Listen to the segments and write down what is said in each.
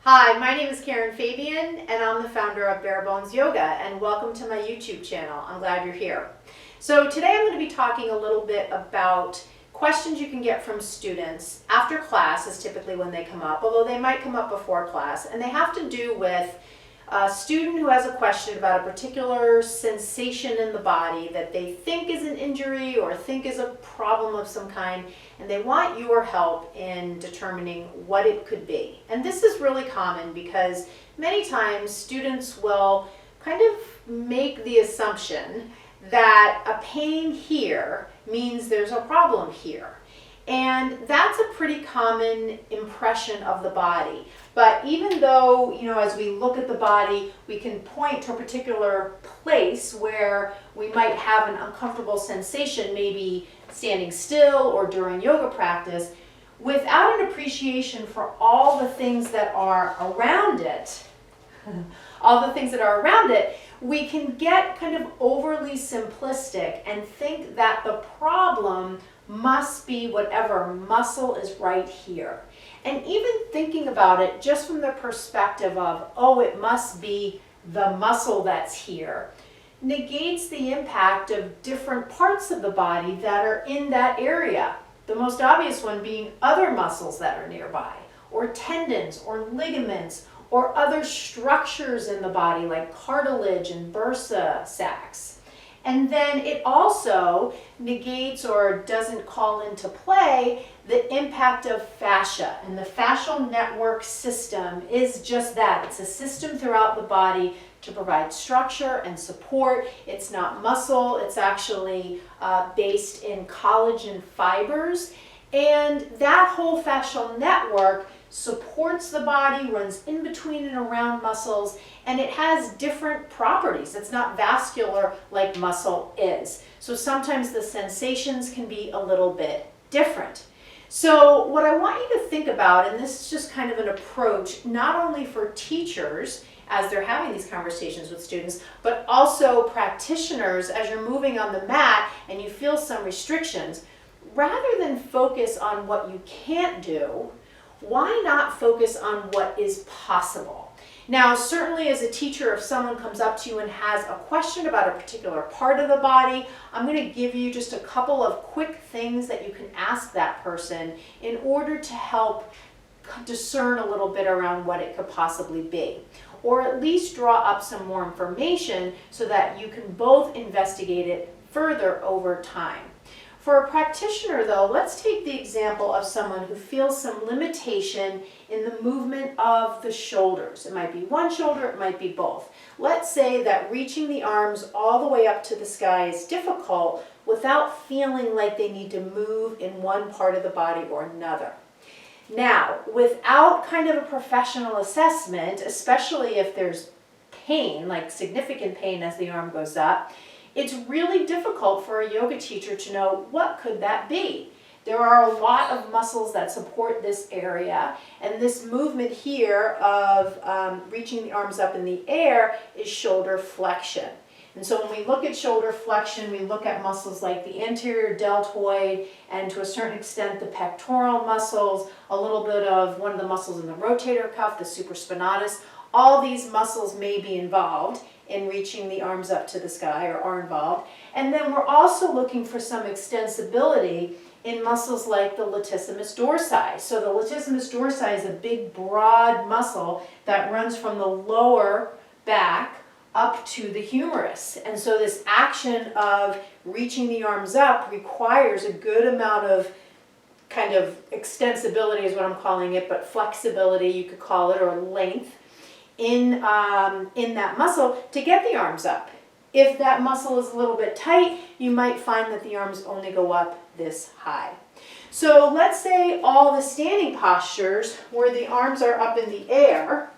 Hi, my name is Karen Fabian and I'm the founder of Bare Bones Yoga, and welcome to my YouTube channel. I'm glad you're here. So today I'm going to be talking a little bit about questions you can get from students after class is typically when they come up, although they might come up before class, and they have to do with a student who has a question about a particular sensation in the body that they think is an injury or think is a problem of some kind, and they want your help in determining what it could be. And this is really common because many times students will kind of make the assumption that a pain here means there's a problem here. And that's a pretty common impression of the body. But even though, as we look at the body, we can point to a particular place where we might have an uncomfortable sensation, maybe standing still or during yoga practice, without an appreciation for all the things that are around it, we can get kind of overly simplistic and think that the problem must be whatever muscle is right here. And even thinking about it just from the perspective of, oh, it must be the muscle that's here, negates the impact of different parts of the body that are in that area. The most obvious one being other muscles that are nearby, or tendons, or ligaments, or other structures in the body like cartilage and bursa sacs. And then it also negates or doesn't call into play the impact of fascia. And the fascial network system is just that. It's a system throughout the body to provide structure and support. It's not muscle. It's actually based in collagen fibers. And that whole fascial network supports the body, runs in between and around muscles, and it has different properties. It's not vascular like muscle is. So sometimes the sensations can be a little bit different. So what I want you to think about, and this is just kind of an approach, not only for teachers as they're having these conversations with students, but also practitioners as you're moving on the mat and you feel some restrictions, rather than focus on what you can't do, why not focus on what is possible? Now, certainly as a teacher, if someone comes up to you and has a question about a particular part of the body, I'm going to give you just a couple of quick things that you can ask that person in order to help discern a little bit around what it could possibly be. Or at least draw up some more information so that you can both investigate it further over time. For a practitioner though, let's take the example of someone who feels some limitation in the movement of the shoulders. It might be one shoulder, it might be both. Let's say that reaching the arms all the way up to the sky is difficult without feeling like they need to move in one part of the body or another. Now, without kind of a professional assessment, especially if there's pain, like significant pain as the arm goes up, it's really difficult for a yoga teacher to know what could that be. There are a lot of muscles that support this area, and this movement here of reaching the arms up in the air is shoulder flexion. And so when we look at shoulder flexion, we look at muscles like the anterior deltoid and to a certain extent the pectoral muscles, a little bit of one of the muscles in the rotator cuff, the supraspinatus. All these muscles may be involved in reaching the arms up to the sky, or are involved. And then we're also looking for some extensibility in muscles like the latissimus dorsi. So the latissimus dorsi is a big, broad muscle that runs from the lower back up to the humerus. And so this action of reaching the arms up requires a good amount of kind of extensibility is what I'm calling it, but flexibility you could call it, or length in that muscle to get the arms up. If that muscle is a little bit tight, you might find that the arms only go up this high. So let's say all the standing postures where the arms are up in the air,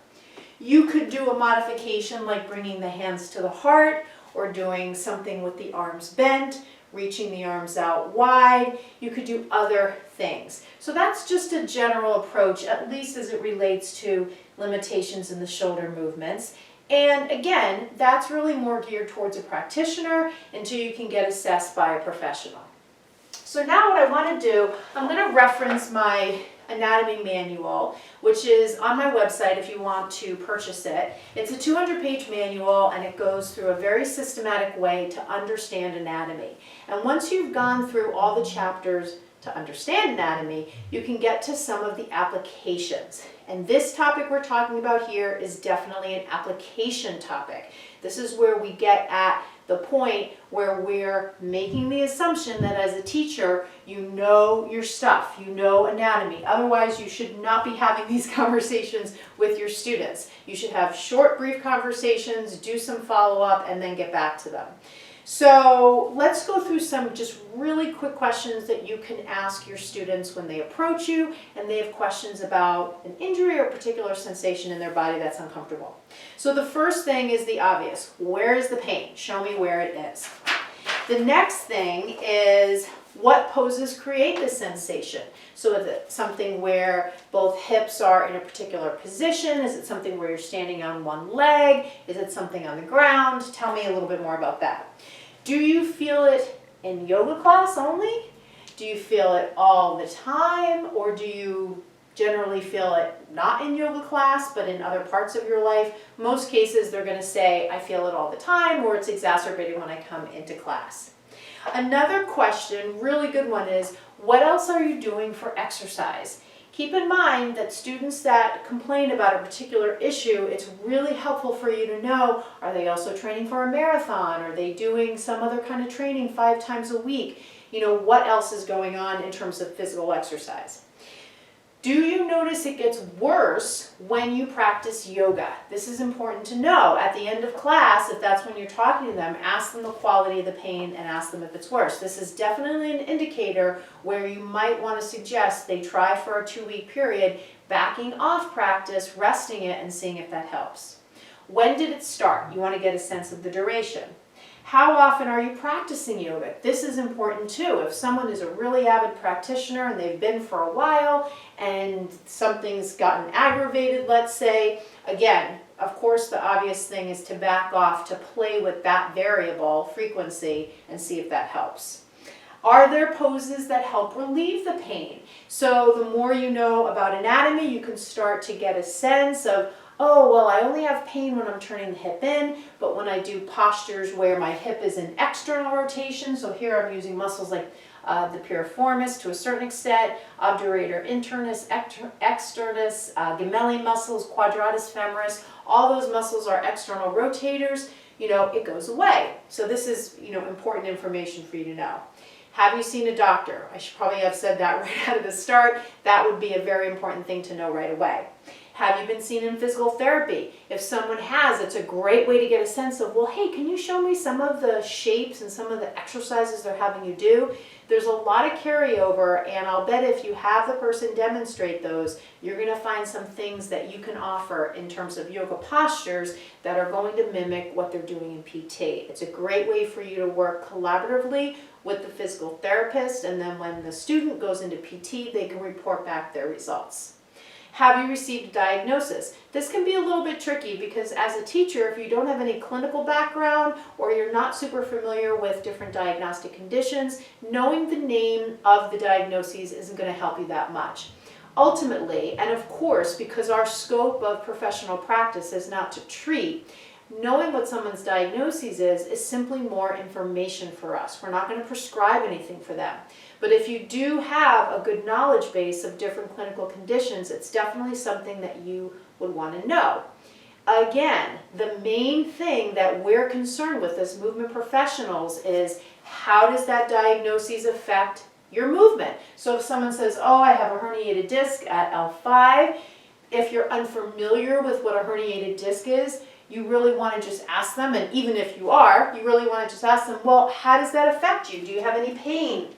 you could do a modification like bringing the hands to the heart, or doing something with the arms bent, reaching the arms out wide. You could do other things. So that's just a general approach, at least as it relates to limitations in the shoulder movements. And again, that's really more geared towards a practitioner until you can get assessed by a professional. So now what I want to do, I'm going to reference my anatomy manual, which is on my website if you want to purchase it. It's a 200-page manual, and it goes through a very systematic way to understand anatomy. And once you've gone through all the chapters to understand anatomy, you can get to some of the applications. And this topic we're talking about here is definitely an application topic. This is where we get at the point where we're making the assumption that as a teacher, you know your stuff, you know anatomy. Otherwise, you should not be having these conversations with your students. You should have short, brief conversations, do some follow-up, and then get back to them. So let's go through some just really quick questions that you can ask your students when they approach you and they have questions about an injury or a particular sensation in their body that's uncomfortable. So the first thing is the obvious. Where is the pain? Show me where it is. The next thing is, what poses create the sensation? So is it something where both hips are in a particular position? Is it something where you're standing on one leg? Is it something on the ground? Tell me a little bit more about that. Do you feel it in yoga class only? Do you feel it all the time? Or do you generally feel it not in yoga class, but in other parts of your life? Most cases, they're going to say, I feel it all the time, or it's exacerbated when I come into class. Another question, really good one, is what else are you doing for exercise? Keep in mind that students that complain about a particular issue, it's really helpful for you to know, are they also training for a marathon? Are they doing some other kind of training 5 times a week? You know, what else is going on in terms of physical exercise? Do you notice it gets worse when you practice yoga? This is important to know. At the end of class, if that's when you're talking to them, ask them the quality of the pain and ask them if it's worse. This is definitely an indicator where you might want to suggest they try for a 2-week period, backing off practice, resting it, and seeing if that helps. When did it start? You want to get a sense of the duration. How often are you practicing yoga? This is important too. If someone is a really avid practitioner and they've been for a while and something's gotten aggravated, let's say, again, of course the obvious thing is to back off, to play with that variable frequency and see if that helps. Are there poses that help relieve the pain? So the more you know about anatomy, you can start to get a sense of, oh, well, I only have pain when I'm turning the hip in, but when I do postures where my hip is in external rotation, so here I'm using muscles like the piriformis to a certain extent, obturator internus, externus, gemelli muscles, quadratus femoris, all those muscles are external rotators, you know, it goes away. So this is, you know, important information for you to know. Have you seen a doctor? I should probably have said that right out of the start. That would be a very important thing to know right away. Have you been seen in physical therapy? If someone has, it's a great way to get a sense of, well, hey, can you show me some of the shapes and some of the exercises they're having you do? There's a lot of carryover, and I'll bet if you have the person demonstrate those, you're going to find some things that you can offer in terms of yoga postures that are going to mimic what they're doing in PT. It's a great way for you to work collaboratively with the physical therapist, and then when the student goes into PT, they can report back their results. Have you received a diagnosis? This can be a little bit tricky because as a teacher, if you don't have any clinical background or you're not super familiar with different diagnostic conditions, knowing the name of the diagnoses isn't going to help you that much. Ultimately, and of course, because our scope of professional practice is not to treat, knowing what someone's diagnosis is simply more information for us. We're not going to prescribe anything for them. But if you do have a good knowledge base of different clinical conditions, it's definitely something that you would want to know. Again, the main thing that we're concerned with as movement professionals is how does that diagnosis affect your movement? So if someone says, oh, I have a herniated disc at L5, if you're unfamiliar with what a herniated disc is, you really want to just ask them, and even if you are, you really want to just ask them, well, how does that affect you? Do you have any pain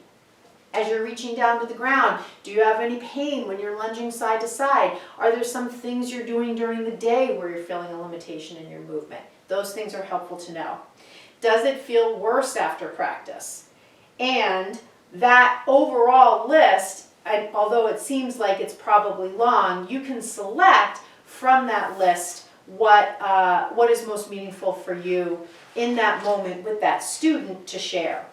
as you're reaching down to the ground? Do you have any pain when you're lunging side to side? Are there some things you're doing during the day where you're feeling a limitation in your movement? Those things are helpful to know. Does it feel worse after practice? And that overall list, although it seems like it's probably long, you can select from that list what is most meaningful for you in that moment with that student to share.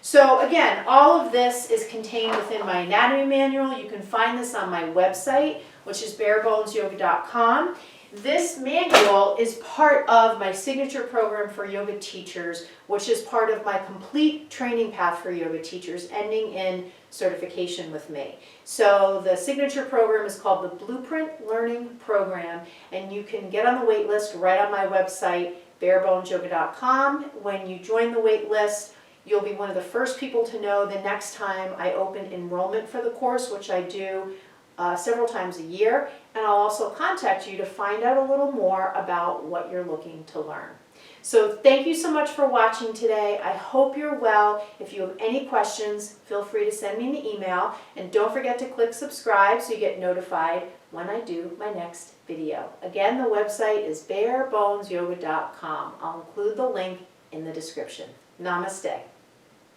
So again, all of this is contained within my anatomy manual. You can find this on my website, which is barebonesyoga.com. This manual is part of my signature program for yoga teachers, which is part of my complete training path for yoga teachers, ending in certification with me. So the signature program is called the Blueprint Learning Program, and you can get on the wait list right on my website, barebonesyoga.com. When you join the wait list, you'll be one of the first people to know the next time I open enrollment for the course, which I do several times a year, and I'll also contact you to find out a little more about what you're looking to learn. So thank you so much for watching today. I hope you're well. If you have any questions, feel free to send me an email, and don't forget to click subscribe so you get notified when I do my next video. Again, the website is barebonesyoga.com. I'll include the link in the description. Namaste.